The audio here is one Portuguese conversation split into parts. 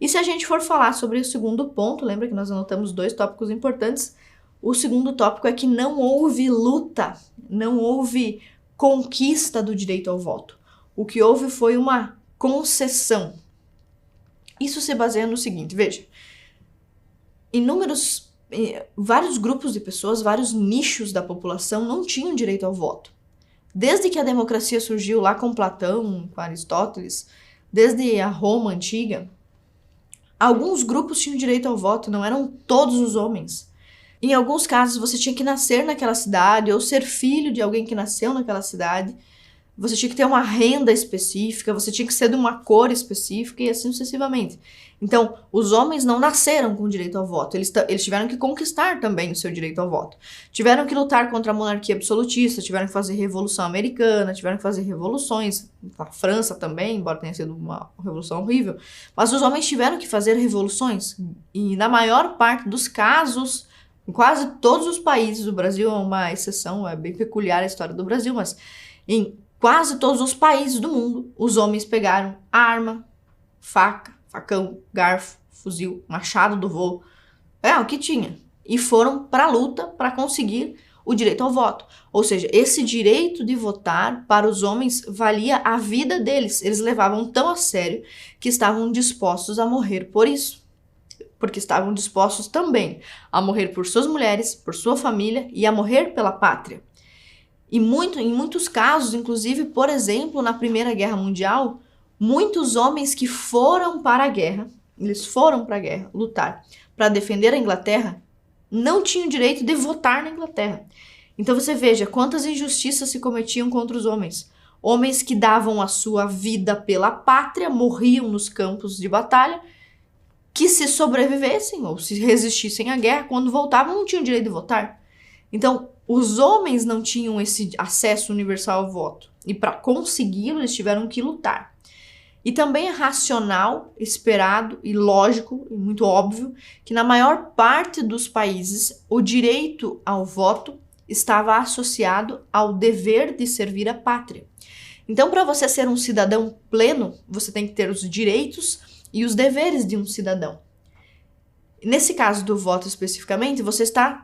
E se a gente for falar sobre o segundo ponto, lembra que nós anotamos 2 tópicos importantes? O segundo tópico é que não houve luta, não houve conquista do direito ao voto. O que houve foi uma concessão. Isso se baseia no seguinte, veja, vários grupos de pessoas, vários nichos da população não tinham direito ao voto. Desde que a democracia surgiu lá com Platão, com Aristóteles, desde a Roma antiga, alguns grupos tinham direito ao voto, não eram todos os homens. Em alguns casos, você tinha que nascer naquela cidade ou ser filho de alguém que nasceu naquela cidade. Você tinha que ter uma renda específica, você tinha que ser de uma cor específica e assim sucessivamente. Então, os homens não nasceram com direito ao voto, eles tiveram que conquistar também o seu direito ao voto. Tiveram que lutar contra a monarquia absolutista, tiveram que fazer Revolução Americana, tiveram que fazer revoluções, na França também, embora tenha sido uma revolução horrível. Mas os homens tiveram que fazer revoluções e na maior parte dos casos, em quase todos os países, o Brasil é uma exceção, é bem peculiar a história do Brasil, mas em quase todos os países do mundo, os homens pegaram arma, faca, facão, garfo, fuzil, machado do voo, o que tinha, e foram para a luta para conseguir o direito ao voto. Ou seja, esse direito de votar para os homens valia a vida deles. Eles levavam tão a sério que estavam dispostos a morrer por isso. Porque estavam dispostos também a morrer por suas mulheres, por sua família e a morrer pela pátria. E em muitos casos, inclusive, por exemplo, na Primeira Guerra Mundial, muitos homens que foram para a guerra, eles foram para a guerra lutar para defender a Inglaterra, não tinham direito de votar na Inglaterra. Então você veja quantas injustiças se cometiam contra os homens. Homens que davam a sua vida pela pátria, morriam nos campos de batalha, que se sobrevivessem ou se resistissem à guerra, quando voltavam não tinham direito de votar. Então, os homens não tinham esse acesso universal ao voto. E para consegui-lo, eles tiveram que lutar. E também é racional, esperado e lógico, e muito óbvio, que na maior parte dos países, o direito ao voto estava associado ao dever de servir a pátria. Então, para você ser um cidadão pleno, você tem que ter os direitos e os deveres de um cidadão. Nesse caso do voto especificamente,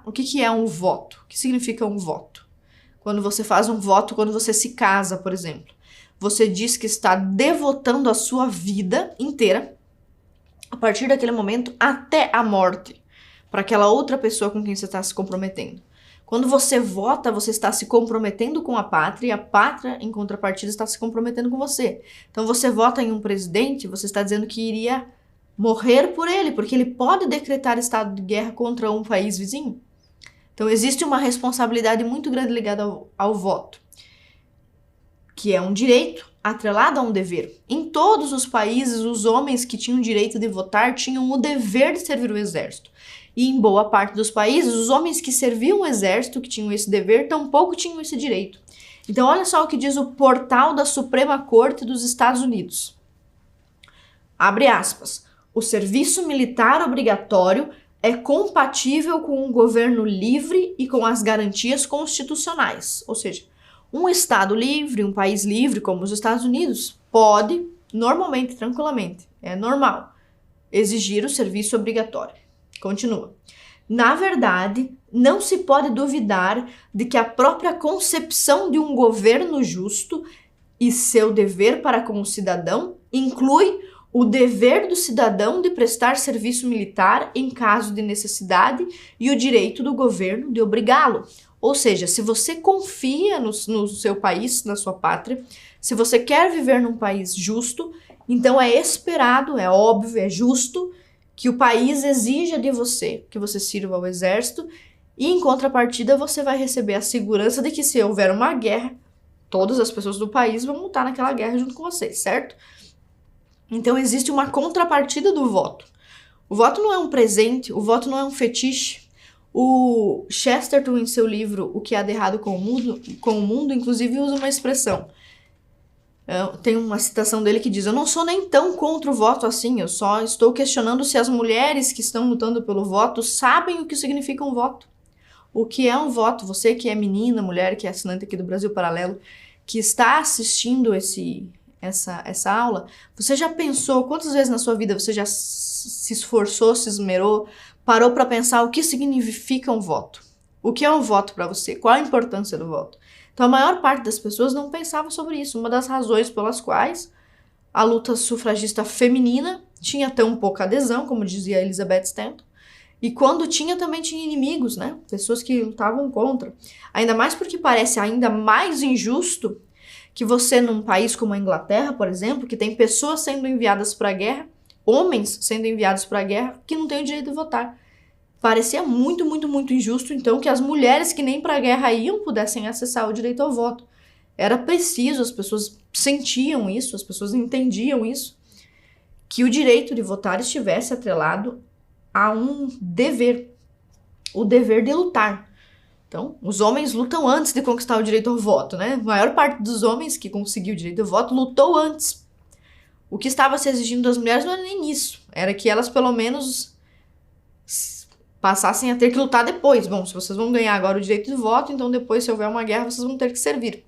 o que é um voto? O que significa um voto? Quando você faz um voto, quando você se casa, por exemplo, você diz que está devotando a sua vida inteira, a partir daquele momento até a morte, para aquela outra pessoa com quem você está se comprometendo. Quando você vota, você está se comprometendo com a pátria e a pátria, em contrapartida, está se comprometendo com você. Então, você vota em um presidente, você está dizendo que iria morrer por ele, porque ele pode decretar estado de guerra contra um país vizinho. Então, existe uma responsabilidade muito grande ligada ao voto, que é um direito atrelado a um dever. Em todos os países, os homens que tinham direito de votar tinham o dever de servir o exército. E em boa parte dos países, os homens que serviam o exército, que tinham esse dever, tampouco tinham esse direito. Então, olha só o que diz o portal da Suprema Corte dos Estados Unidos. Abre aspas. O serviço militar obrigatório é compatível com um governo livre e com as garantias constitucionais. Ou seja, um Estado livre, um país livre como os Estados Unidos, pode, normalmente, tranquilamente, é normal, exigir o serviço obrigatório. Continua. Na verdade, não se pode duvidar de que a própria concepção de um governo justo e seu dever para com o cidadão inclui o dever do cidadão de prestar serviço militar em caso de necessidade e o direito do governo de obrigá-lo. Ou seja, se você confia no seu país, na sua pátria, se você quer viver num país justo, então é esperado, é óbvio, é justo que o país exija de você que você sirva ao exército e, em contrapartida, você vai receber a segurança de que, se houver uma guerra, todas as pessoas do país vão lutar naquela guerra junto com você, certo? Então, existe uma contrapartida do voto. O voto não é um presente, o voto não é um fetiche. O Chesterton, em seu livro O que há de errado com o mundo, inclusive usa uma expressão. Tem uma citação dele que diz: eu não sou nem tão contra o voto assim, eu só estou questionando se as mulheres que estão lutando pelo voto sabem o que significa um voto. O que é um voto? Você que é menina, mulher, que é assinante aqui do Brasil Paralelo, que está assistindo essa aula, você já pensou quantas vezes na sua vida você já se esforçou, se esmerou, parou para pensar o que significa um voto? O que é um voto para você? Qual a importância do voto? Então a maior parte das pessoas não pensava sobre isso. Uma das razões pelas quais a luta sufragista feminina tinha tão pouca adesão, como dizia Elizabeth Stanton, e quando tinha, também tinha inimigos, né? Pessoas que lutavam contra. Ainda mais porque parece ainda mais injusto que você, num país como a Inglaterra, por exemplo, que tem pessoas sendo enviadas para a guerra, homens sendo enviados para a guerra, que não têm o direito de votar. Parecia muito, muito, muito injusto, então, que as mulheres que nem para a guerra iam pudessem acessar o direito ao voto. Era preciso, as pessoas sentiam isso, as pessoas entendiam isso, que o direito de votar estivesse atrelado a um dever, o dever de lutar. Então, os homens lutam antes de conquistar o direito ao voto, né? A maior parte dos homens que conseguiu o direito ao voto lutou antes. O que estava se exigindo das mulheres não era nem isso, era que elas pelo menos passassem a ter que lutar depois. Bom, se vocês vão ganhar agora o direito de voto, então depois, se houver uma guerra, vocês vão ter que servir.